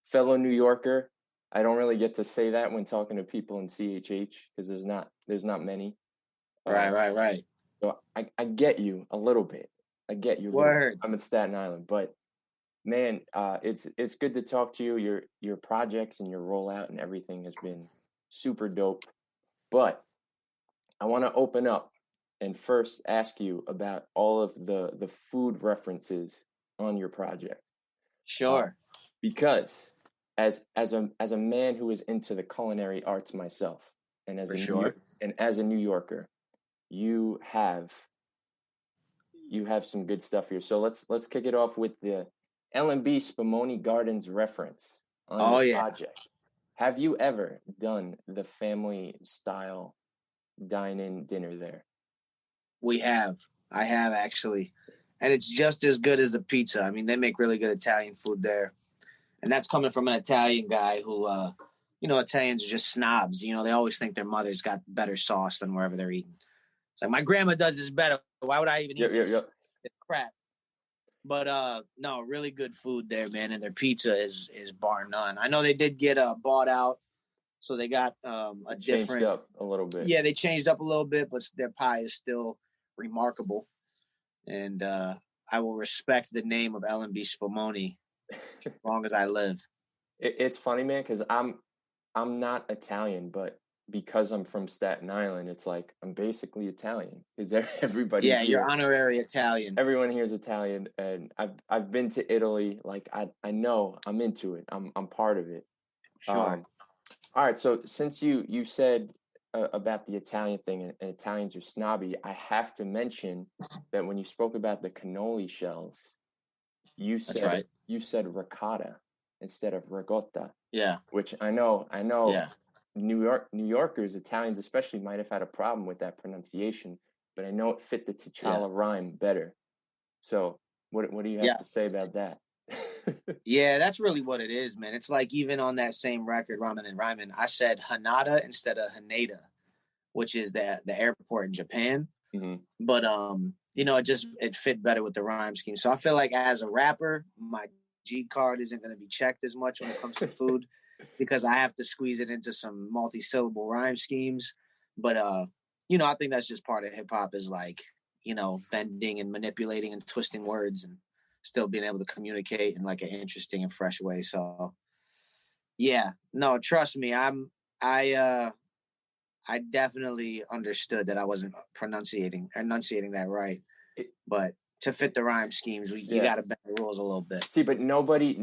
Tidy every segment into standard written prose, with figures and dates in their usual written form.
fellow New Yorker. I don't really get to say that when talking to people in CHH because there's not many. Right. So I get you a little bit. I get you a little bit. Word. I'm in Staten Island, but man, it's good to talk to you. Your projects and your rollout and everything has been super dope. But I want to open up and first ask you about all of the food references on your project. Sure. Because as a man who is into the culinary arts myself, and as For a sure. as a New Yorker, you have some good stuff here. So let's kick it off with the L&B Spumoni Gardens reference on your project. Have you ever done the family style dine-in dinner there? I have actually. And it's just as good as the pizza. I mean, they make really good Italian food there. And that's coming from an Italian guy who, Italians are just snobs. You know, they always think their mother's got better sauce than wherever they're eating. It's like, my grandma does this better. Why would I even eat this? It's crap. But no, really good food there, man. And their pizza is bar none. I know they did get bought out. So they got changed up a little bit. Yeah, they changed up a little bit, but their pie is still remarkable. And I will respect the name of L&B Spumoni as long as I live. It's funny, man, because I'm not Italian, but because I'm from Staten Island, it's like I'm basically Italian. Is everybody? Yeah, you're honorary Italian. Everyone here is Italian, and I've been to Italy. Like I know I'm into it. I'm part of it. Sure. All right. So since you said about the Italian thing and Italians are snobby, I have to mention that when you spoke about the cannoli shells, you said ricotta instead of ricotta. Yeah. Which I know. Yeah. New Yorkers, Italians especially, might have had a problem with that pronunciation, but I know it fit the T'Challa rhyme better. So what do you have to say about that? Yeah, that's really what it is, man. It's like even on that same record, Ramen and Ryman, I said Hanada instead of Haneda, which is the airport in Japan. Mm-hmm. But it fit better with the rhyme scheme. So I feel like as a rapper, my G card isn't going to be checked as much when it comes to food because I have to squeeze it into some multi-syllable rhyme schemes. But I think that's just part of hip hop is like, bending and manipulating and twisting words and still being able to communicate in like an interesting and fresh way. So yeah, no, trust me, I definitely understood that I wasn't enunciating that right. But to fit the rhyme schemes, you got to bend the rules a little bit. See, but nobody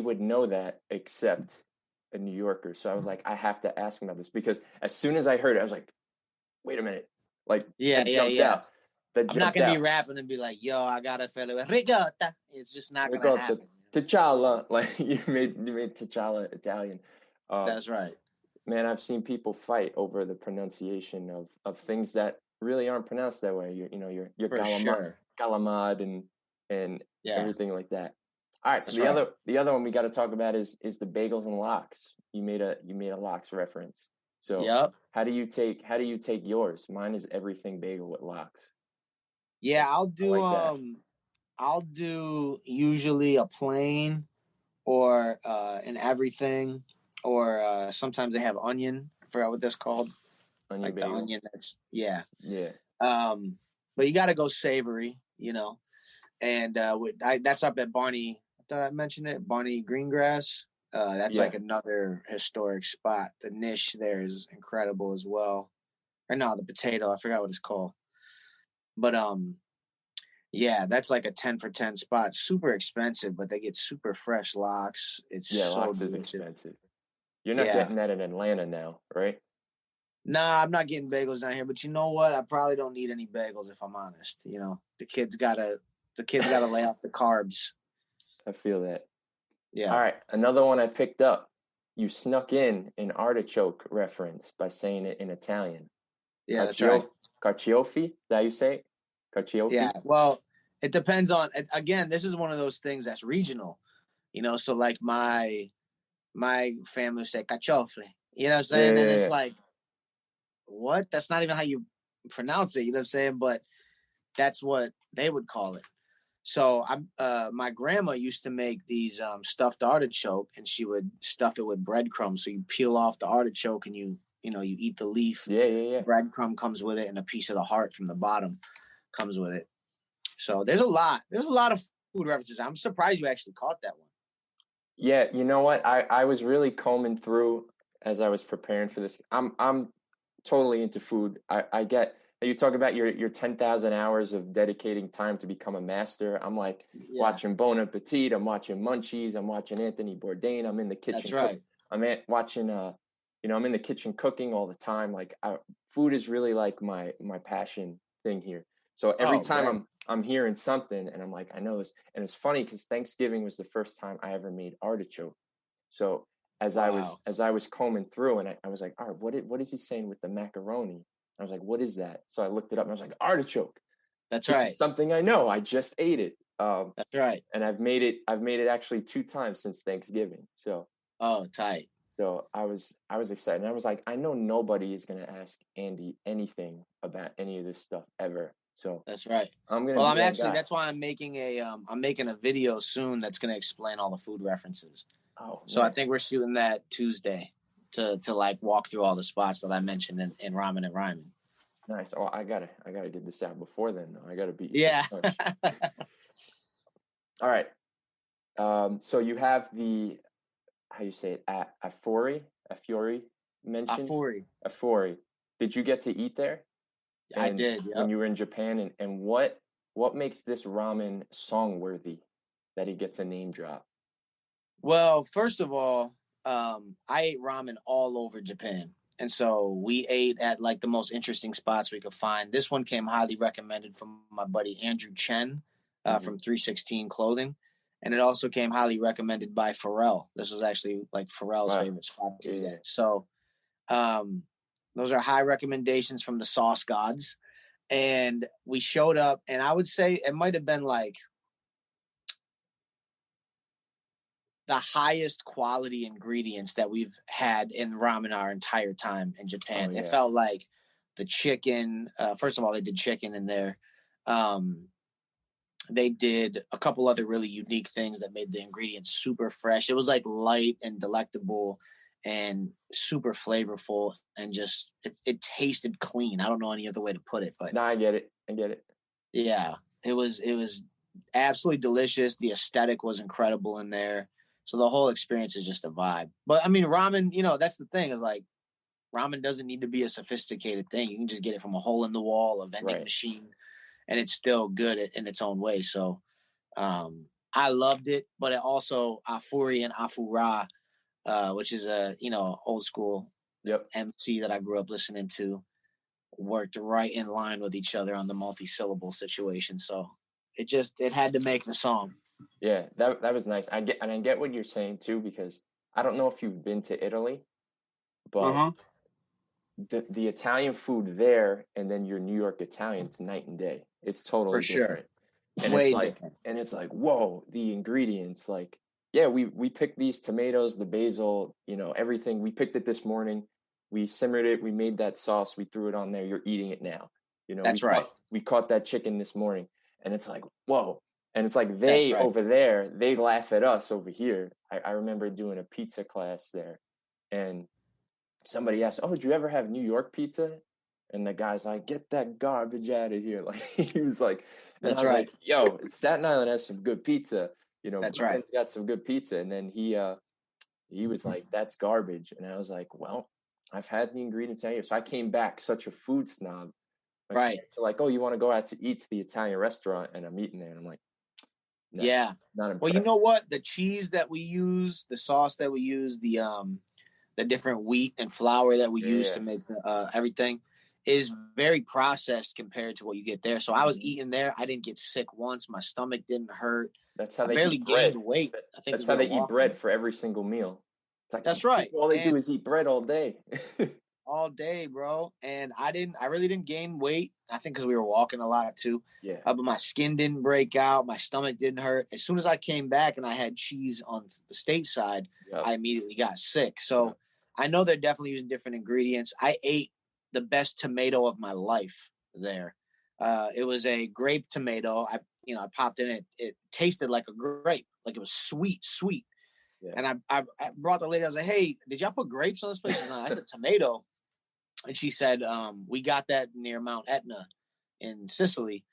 would know that except a New Yorker. So I was like, I have to ask him about this because as soon as I heard it, I was like, wait a minute. Like, jumped out. I'm not going to be rapping and be like, yo, I got to fill it with ricotta. It's just not going to happen. T'Challa. Like, you made T'Challa Italian. That's right. Man, I've seen people fight over the pronunciation of things that really aren't pronounced that way. Your galamad and everything like that. All right, so the other one we got to talk about is the bagels and lox. You made a lox reference. So how do you take yours? Mine is everything bagel with lox. Yeah, I'll do usually a plain or an everything. Or sometimes they have onion. I forgot what that's called. Onion bagel. The onion that's Yeah. But you got to go savory, And that's up at Barney. I thought I mentioned it. Barney Greengrass. That's like another historic spot. The niche there is incredible as well. Or no, the potato. I forgot what it's called. But that's like a 10 for 10 spot. Super expensive, but they get super fresh lox. It's lox is expensive. You're not getting that in Atlanta now, right? Nah, I'm not getting bagels down here. But you know what? I probably don't need any bagels if I'm honest. The kids gotta lay off the carbs. I feel that. Yeah. All right, another one I picked up. You snuck in an artichoke reference by saying it in Italian. Yeah, that's right. Carciofi, is that how you say it? Carciofi? Yeah. Well, it depends on. Again, this is one of those things that's regional. So like my family say caciofle. You know what I'm saying? And it's like, what? That's not even how you pronounce it. You know what I'm saying? But that's what they would call it. So my grandma used to make these stuffed artichoke, and she would stuff it with breadcrumbs. So you peel off the artichoke, and you eat the leaf. Yeah, yeah, yeah. Breadcrumb comes with it, and a piece of the heart from the bottom comes with it. So there's a lot. There's a lot of food references. I'm surprised you actually caught that one. Yeah, you know what? I was really combing through as I was preparing for this. I'm totally into food. I get you talk about your 10,000 hours of dedicating time to become a master. I'm like Yeah, watching Bon Appetit, I'm watching Munchies, I'm watching Anthony Bourdain, I'm in the that's kitchen right. watching I'm in the kitchen cooking all the time. Like food is really like my passion thing here. So every Oh, time bet. I'm hearing something and I'm like, I know this. And it's funny because Thanksgiving was the first time I ever made artichoke. So Wow. as I was combing through and I was like, all right, what is he saying with the macaroni? I was like, what is that? So I looked it up and I was like, artichoke. That's This right. is something I know. I just ate it. That's right. And I've made it actually 2 times since Thanksgiving. Oh, tight. So I was excited. And I was like, I know nobody is gonna ask Andy anything about any of this stuff ever. So That's right. I'm gonna Well, be that guy. that's why I'm making a video soon that's gonna explain all the food references. Oh, So I nice. think we're shooting that Tuesday to like walk through all the spots that I mentioned in Ramen and Ryman. Nice. Oh, I gotta get this out before then though. I gotta beat you to Yeah. the punch. All right. So you have the how you say it, Afori mentioned? Afuri. Afori. Did you get to eat there? I And did. when Yep. you were in Japan and what makes this ramen song worthy that he gets a name drop? Well, first of all, I ate ramen all over Japan. And so we ate at like the most interesting spots we could find. This one came highly recommended from my buddy Andrew Chen Mm-hmm. from 316 Clothing. And it also came highly recommended by Pharrell. This was actually like Pharrell's Wow. favorite spot to eat Yeah. at. So um, those are high recommendations from the sauce gods. And we showed up, and I would say it might have been like the highest quality ingredients that we've had in ramen our entire time in Oh Japan. It yeah. felt like the chicken. First of all, they did chicken in there. Um, they did a couple other really unique things that made the ingredients super fresh. It was like light and delectable and super flavorful, and just it tasted clean. I don't know any other way to put it, but No, I get it. I get it. yeah, it was absolutely delicious. The aesthetic was incredible in there. So the whole experience is just a vibe. But I mean, ramen, that's the thing is like ramen doesn't need to be a sophisticated thing. You can just get it from a hole in the wall, a vending Right. machine, and it's still good in its own way. So I loved it, but it also Afuri and Afura, which is a old school Yep. MC that I grew up listening to, worked right in line with each other on the multi-syllable situation. So it had to make the song. Yeah, that was nice. I get what you're saying too because I don't know if you've been to Italy, but Uh-huh. the Italian food there and then your New York Italian, it's night and day. It's totally For sure. different. And Way different. it's like, whoa, the ingredients, like, yeah, we picked these tomatoes, the basil, everything. We picked it this morning. We simmered it, we made that sauce, we threw it on there, you're eating it now. That's right. We caught that chicken this morning. And it's like, whoa. And it's like That's they right. over there, they laugh at us over here. I remember doing a pizza class there and somebody asked, "Oh, did you ever have New York pizza?" And the guy's like, "Get that garbage out of here!" Like he was like, and I That's was right. like, "Yo, Staten Island has some good pizza. That's right. Brooklyn's got some good pizza." And then he was like, "That's garbage," and I was like, "Well, I've had the ingredients out here." So I came back such a food snob. My Right. parents are like, "Oh, you want to go out to eat to the Italian restaurant?" And I'm eating there, and I'm like, "No, Yeah. not Well, you impressed." know what? The cheese that we use, the sauce that we use, the different wheat and flour that we use Yeah. to make everything is very processed compared to what you get there. So I was Mhm. eating there. I didn't get sick once. My stomach didn't hurt. That's how I they barely eat gained bread. weight. I think That's because how we were they eat bread walking. for every single meal. It's like That's these right. people, all they do And is eat bread all day. all day, bro. And I really didn't gain weight. I think because we were walking a lot too. Yeah. But my skin didn't break out. My stomach didn't hurt. As soon as I came back and I had cheese on the state side, Yep. I immediately got sick. So I know they're definitely using different ingredients. I ate the best tomato of my life there. It was a grape tomato. I popped in it. It tasted like a grape, like it was sweet. Yeah. And I brought the lady. I was like, "Hey, did y'all put grapes on this place?" She's like, "I said tomato," and she said, "We got that near Mount Etna in Sicily."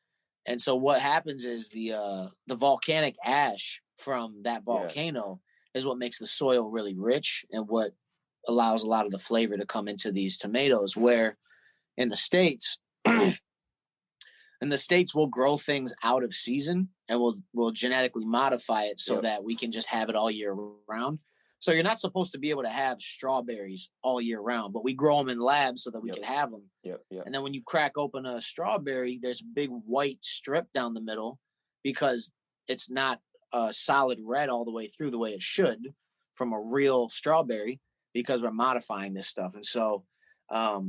And so what happens is the volcanic ash from that volcano is what makes the soil really rich and what allows a lot of the flavor to come into these tomatoes. Where in the States, we'll grow things out of season and we'll genetically modify it so that we can just have it all year round. So you're not supposed to be able to have strawberries all year round, but we grow them in labs so that we can have them. And then when you crack open a strawberry, there's a big white strip down the middle because it's not a solid red all the way through the way it should from a real strawberry because we're modifying this stuff. And so I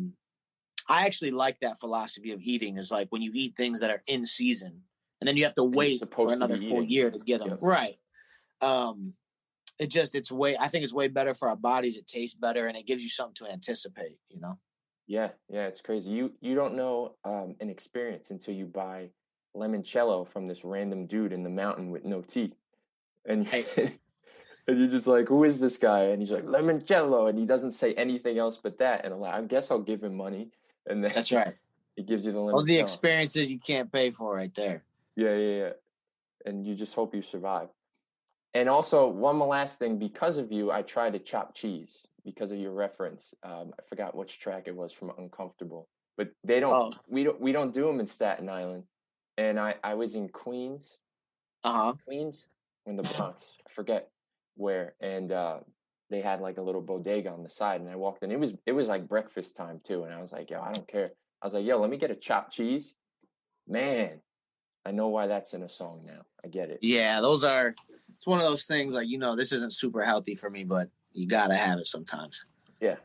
actually like that philosophy of eating is like when you eat things that are in season and then you have to wait for another full year to get them. Right. I think it's way better for our bodies. It tastes better and it gives you something to anticipate, Yeah, it's crazy. You don't know an experience until you buy limoncello from this random dude in the mountain with no teeth, and and you're just like, who is this guy? And he's like limoncello, and he doesn't say anything else but that. And I'm like, I guess I'll give him money, and then that's right. He gives you the limoncello. Those are the experiences you can't pay for, right there. Yeah, and you just hope you survive. And also, one last thing, because of you, I tried to chop cheese because of your reference. I forgot which track it was from Uncomfortable, but they don't. We don't do them in Staten Island. And I was in Queens, Queens, in the Bronx. I forget where, and they had like a little bodega on the side. And I walked in. It was like breakfast time too, and I was like, yo, I don't care. I was like, yo, let me get a chopped cheese. Man, I know why that's in a song now. I get it. Yeah, it's one of those things like, this isn't super healthy for me, but you got to have it sometimes. Yeah.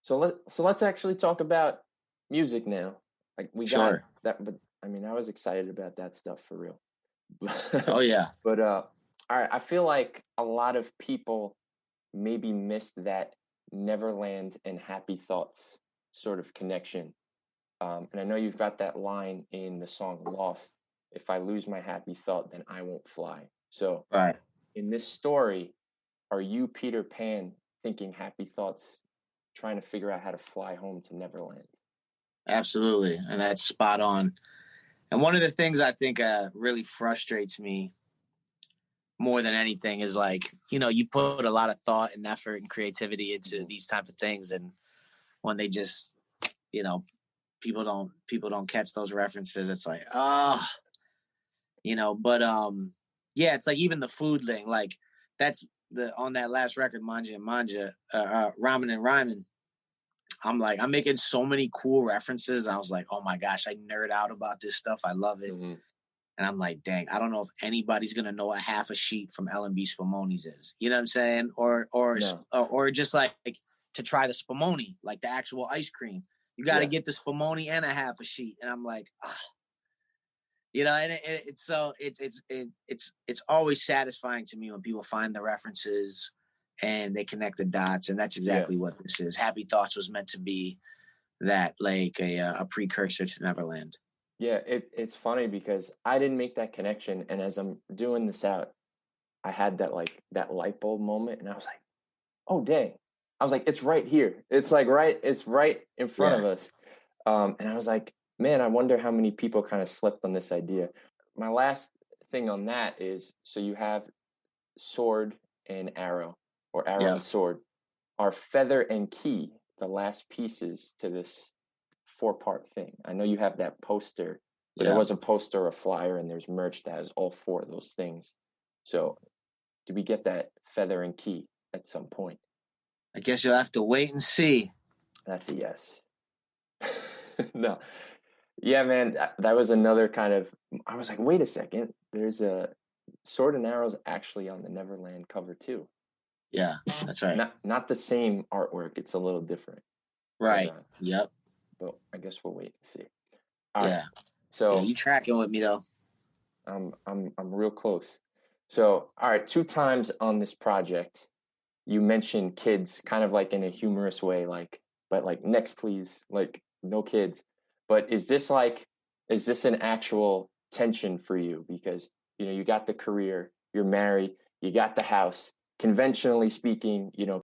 So let's actually talk about music now. Like we got that, but I mean, I was excited about that stuff for real. Oh yeah. But all right, I feel like a lot of people maybe missed that Neverland and Happy Thoughts sort of connection. And I know you've got that line in the song Lost. If I lose my happy thought, then I won't fly. So in this story, are you Peter Pan thinking happy thoughts, trying to figure out how to fly home to Neverland? Absolutely. And that's spot on. And one of the things I think really frustrates me more than anything is like, you put a lot of thought and effort and creativity into these type of things. And when they just, people don't catch those references, it's like, but yeah, it's like even the food thing, like that's on that last record, Manja and Manja, Ramen and Ryman. I'm making so many cool references. I was like, oh my gosh, I nerd out about this stuff. I love it. Mm-hmm. And I'm like, dang, I don't know if anybody's gonna know what half a sheet from L&B Spumoni's is. You know what I'm saying? Or just like to try the Spumoni, like the actual ice cream. You got to get the Spumoni and a half a sheet. And I'm like, and it's always satisfying to me when people find the references and they connect the dots, and that's exactly what this is. Happy Thoughts was meant to be that, like a precursor to Neverland. Yeah, it's funny because I didn't make that connection, and as I'm doing this out, I had that light bulb moment, and I was like, "Oh dang!" I was like, "It's right here. It's right in front of us." And I was like, "Man, I wonder how many people kind of slept on this idea." My last thing on that is, so you have sword and arrow, or arrow and sword, are feather and key the last pieces to this 4-part thing. I know you have that poster, but it was a poster, a flyer, and there's merch that has all 4 of those things. So do we get that feather and key at some point? I guess you'll have to wait and see. That's a yes. No. Yeah, man, that was another kind of, I was like, wait a second, there's a Sword and Arrows actually on the Neverland cover too. Yeah, that's right. Not the same artwork, it's a little different. Right. Yep. But I guess we'll wait and see. All right. So you tracking with me though. I'm real close. So, all right, 2 times on this project, you mentioned kids kind of like in a humorous way, but next please, like no kids. But is this an actual tension for you because, you know, you got the career, you're married, you got the house. Conventionally speaking, you know,